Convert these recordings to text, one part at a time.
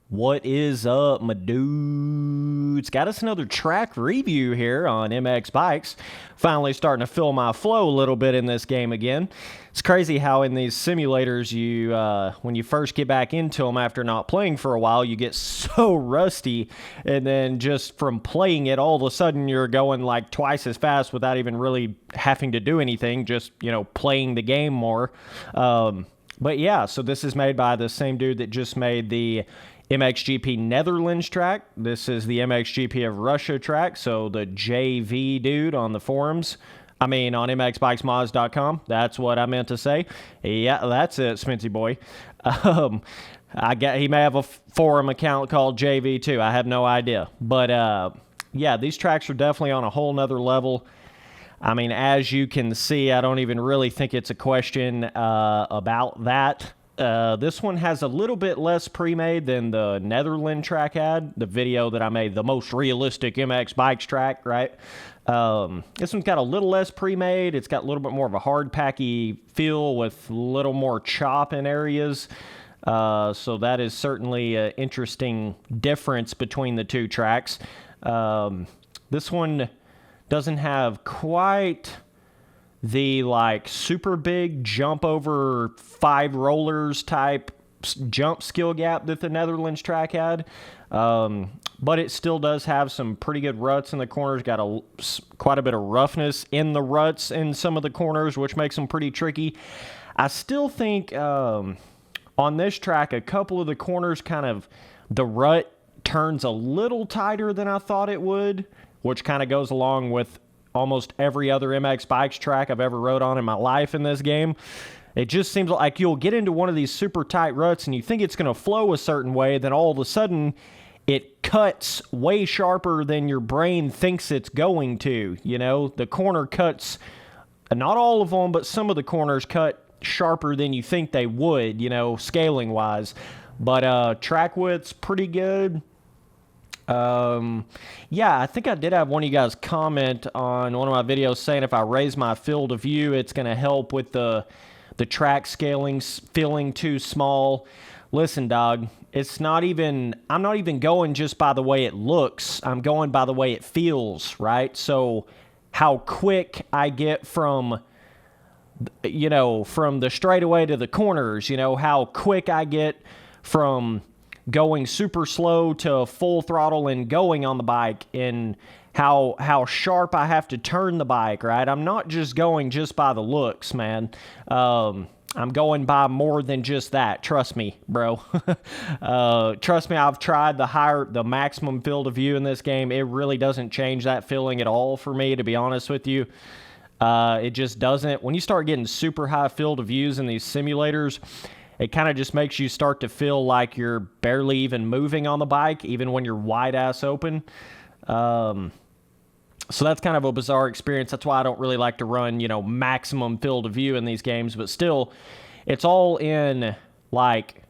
What is up, my dudes? Got us another track review here on MX Bikes. Finally starting to feel my flow a little bit in this game again. It's crazy how in these simulators, when you first get back into them after not playing for a while, you get so rusty, and then just from playing it, all of a sudden you're going like twice as fast without even really having to do anything, just, playing the game more. But yeah, so this is made by the same dude that just made the MXGP Netherlands track. This is the MXGP of Russia track, so the JV dude on the forums. I mean, on mxbikesmods.com. That's what I meant to say. Yeah, that's it, Smincy boy. He may have a forum account called JV too. I have no idea. But yeah, these tracks are definitely on a whole nother level. I mean, as you can see, I don't even really think it's a question about that. This one has a little bit less pre-made than the Netherlands track had, the video that I made, the most realistic MX Bikes track, right? This one's got a little less pre-made. It's got a little bit more of a hard packy feel with a little more chop in areas. So that is certainly an interesting difference between the two tracks. This one doesn't have quite the like super big jump over 5 rollers type jump skill gap that the Netherlands track had, but it still does have some pretty good ruts in the corners. Got quite a bit of roughness in the ruts in some of the corners, which makes them pretty tricky. I still think on this track, a couple of the corners the rut turns a little tighter than I thought it would, which kind of goes along with almost every other MX Bikes track I've ever rode on in my life in this game. It just seems like you'll get into one of these super tight ruts and you think it's going to flow a certain way, then all of a sudden it cuts way sharper than your brain thinks it's going to. The corner cuts, not all of them, but some of the corners cut sharper than you think they would, scaling wise. But track width's pretty good. Yeah, I think I did have one of you guys comment on one of my videos saying if I raise my field of view, it's going to help with the track scaling feeling too small. Listen, dog, I'm not even going just by the way it looks. I'm going by the way it feels, right? So how quick I get from the straightaway to the corners, how quick I get from going super slow to full throttle and going on the bike, and how sharp I have to turn the bike, right? I'm not just going just by the looks, man. I'm going by more than just that. Trust me, bro. Trust me, I've tried the maximum field of view in this game. It really doesn't change that feeling at all for me, to be honest with you. It just doesn't. When you start getting super high field of views in these simulators, it kind of just makes you start to feel like you're barely even moving on the bike, even when you're wide ass open. So that's kind of a bizarre experience. That's why I don't really like to run, maximum field of view in these games. But still, it's all in like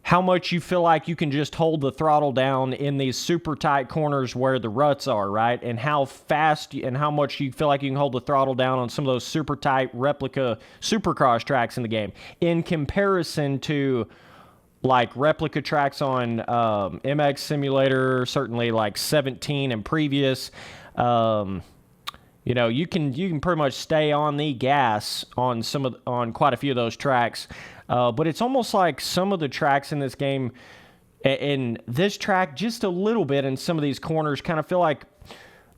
how much you feel like you can just hold the throttle down in these super tight corners where the ruts are, right? And how fast and how much you feel like you can hold the throttle down on some of those super tight replica supercross tracks in the game in comparison to like replica tracks on MX Simulator, certainly like 17 and previous. You can pretty much stay on the gas on quite a few of those tracks. But it's almost like some of the tracks in this game, in this track just a little bit, in some of these corners kind of feel like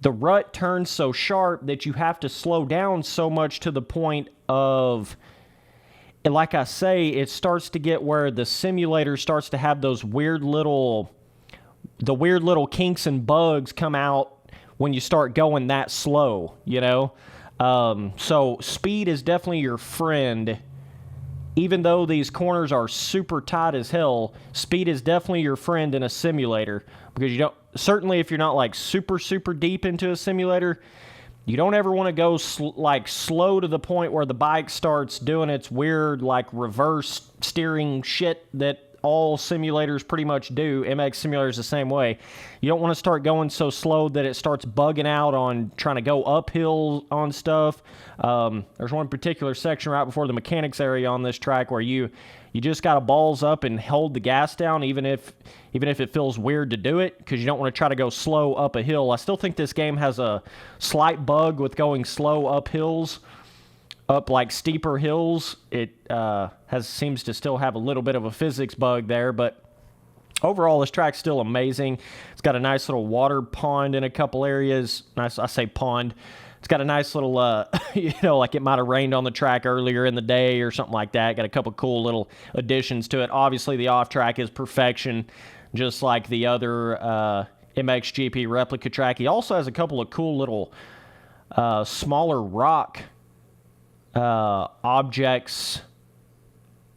the rut turns so sharp that you have to slow down so much to the point of, like I say, it starts to get where the simulator starts to have those weird little kinks and bugs come out when you start going that slow, So speed is definitely your friend. Even though these corners are super tight as hell, speed is definitely your friend in a simulator, because certainly if you're not like super, super deep into a simulator, you don't ever want to go slow to the point where the bike starts doing its weird like reverse steering shit that all simulators pretty much do. MX Simulator is the same way. You don't want to start going so slow that it starts bugging out on trying to go uphill on stuff. There's one particular section right before the mechanics area on this track where you just got to balls up and hold the gas down, even if it feels weird to do it, because you don't want to try to go slow up a hill. I still think this game has a slight bug with going slow up hills, up like steeper hills. It seems to still have a little bit of a physics bug there, but overall this track's still amazing. It's got a nice little water pond in a couple areas. Nice, I say pond. It's got a nice little, like it might have rained on the track earlier in the day or something like that. Got a couple cool little additions to it. Obviously, the off-track is perfection, just like the other MXGP replica track. He also has a couple of cool little smaller rock objects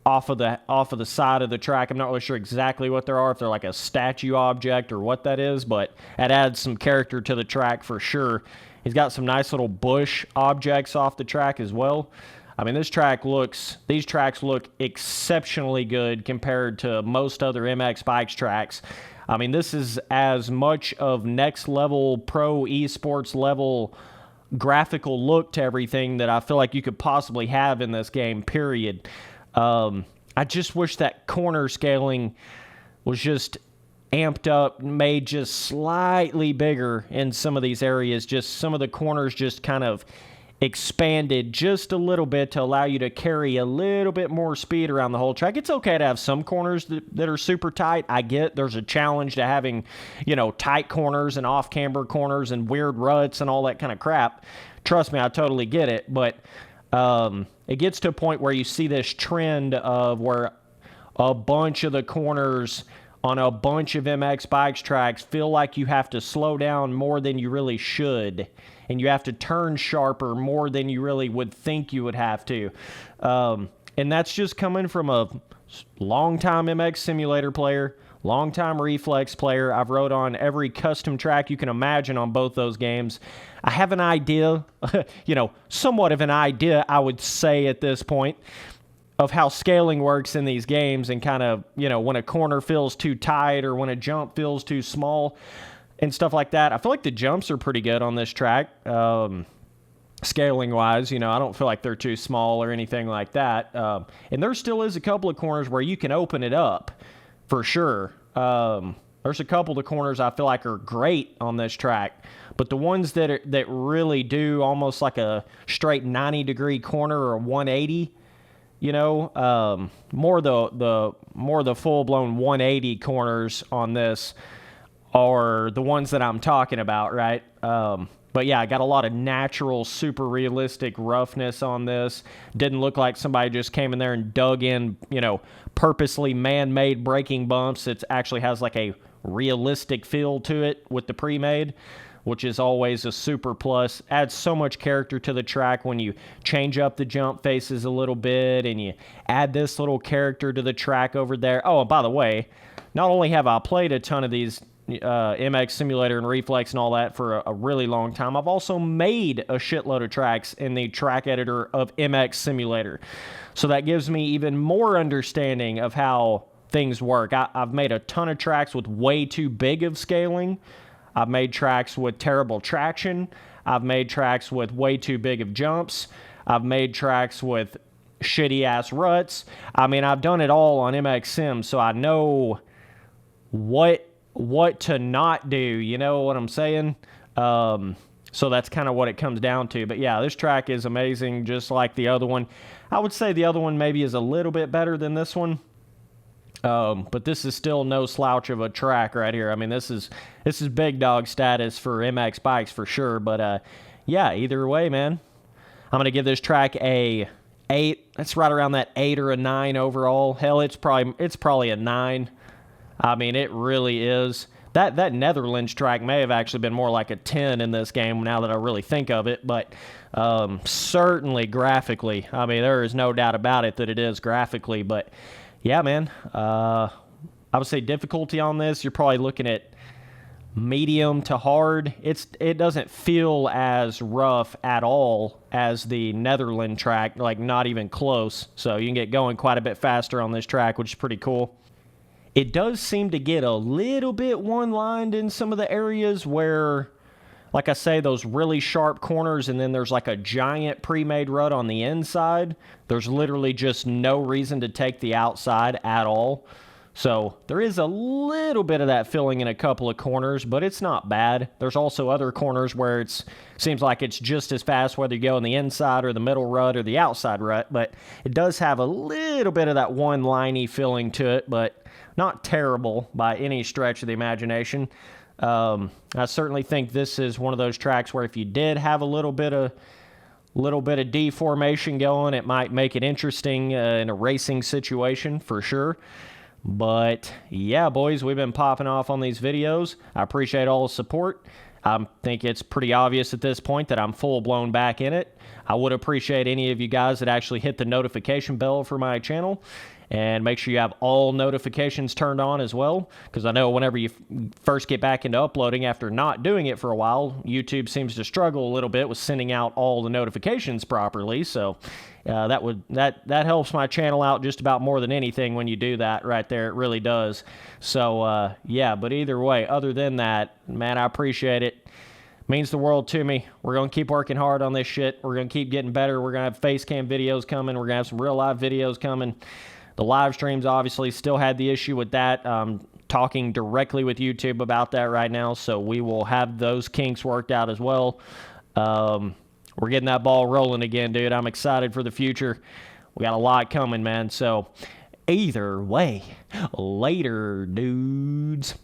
off of the side of the track. I'm not really sure exactly what they are, if they're like a statue object or what that is, but it adds some character to the track for sure. He's got some nice little bush objects off the track as well. I mean, these tracks look exceptionally good compared to most other MX Bikes tracks. I mean, this is as much of next level pro esports level graphical look to everything that I feel like you could possibly have in this game, period. I just wish that corner scaling was just amped up, made just slightly bigger in some of these areas. Just some of the corners just kind of expanded just a little bit to allow you to carry a little bit more speed around the whole track. It's okay to have some corners that are super tight. I get there's a challenge to having, tight corners and off-camber corners and weird ruts and all that kind of crap. Trust me, I totally get it. But it gets to a point where you see this trend of where a bunch of the corners on a bunch of MX Bikes tracks feel like you have to slow down more than you really should, and you have to turn sharper more than you really would think you would have to. And that's just coming from a long-time MX Simulator player, long-time Reflex player. I've rode on every custom track you can imagine on both those games. I have an idea, somewhat of an idea, I would say at this point, of how scaling works in these games, and kind of, when a corner feels too tight or when a jump feels too small and stuff like that. I feel like the jumps are pretty good on this track, scaling-wise. I don't feel like they're too small or anything like that. And there still is a couple of corners where you can open it up, for sure. There's a couple of the corners I feel like are great on this track, but the ones that really do almost like a straight 90-degree corner or a 180, more the full-blown 180 corners on this are the ones that I'm talking about, right? But yeah, I got a lot of natural, super realistic roughness on this. Didn't look like somebody just came in there and dug in, purposely man-made braking bumps. It actually has like a realistic feel to it with the pre-made, which is always a super plus. Adds so much character to the track when you change up the jump faces a little bit and you add this little character to the track over there. Oh, and by the way, not only have I played a ton of these MX Simulator and Reflex and all that for a really long time, I've also made a shitload of tracks in the track editor of MX Simulator. So that gives me even more understanding of how things work. I've made a ton of tracks with way too big of scaling. I've made tracks with terrible traction. I've made tracks with way too big of jumps. I've made tracks with shitty-ass ruts. I mean, I've done it all on MX Sim, so I know what to not do, you know what I'm saying? So that's kind of what it comes down to. But yeah, this track is amazing, just like the other one. I would say the other one maybe is a little bit better than this one. But this is still no slouch of a track right here. I mean, this is big dog status for MX Bikes for sure. But yeah, either way, man, I'm gonna give this track a 8. That's right around that 8 or a 9 overall. Hell, it's probably a 9. I mean, it really is. That Netherlands track may have actually been more like a 10 in this game now that I really think of it. But certainly graphically, I mean, there is no doubt about it that it is graphically. But yeah, man, I would say difficulty on this, you're probably looking at medium to hard. It doesn't feel as rough at all as the Netherlands track, like not even close. So you can get going quite a bit faster on this track, which is pretty cool. It does seem to get a little bit one-lined in some of the areas where, like I say, those really sharp corners, and then there's like a giant pre-made rut on the inside. There's literally just no reason to take the outside at all. So there is a little bit of that filling in a couple of corners, but it's not bad. There's also other corners where it seems like it's just as fast whether you go in the inside or the middle rut or the outside rut, but it does have a little bit of that one-liney filling to it, but not terrible by any stretch of the imagination. I certainly think this is one of those tracks where if you did have a little bit of deformation going, it might make it interesting in a racing situation for sure. But yeah, boys, we've been popping off on these videos. I appreciate all the support. I think it's pretty obvious at this point that I'm full-blown back in it. I would appreciate any of you guys that actually hit the notification bell for my channel. And make sure you have all notifications turned on as well, because I know whenever you first get back into uploading after not doing it for a while, YouTube seems to struggle a little bit with sending out all the notifications properly. So that helps my channel out just about more than anything when you do that right there. It really does. So yeah, but either way, other than that, man, I appreciate it. Means the world to me. We're going to keep working hard on this shit. We're going to keep getting better. We're going to have face cam videos coming. We're going to have some real live videos coming. The live streams obviously still had the issue with that. Talking directly with YouTube about that right now, so we will have those kinks worked out as well. We're getting that ball rolling again, dude. I'm excited for the future. We got a lot coming, man. So either way, later, dudes.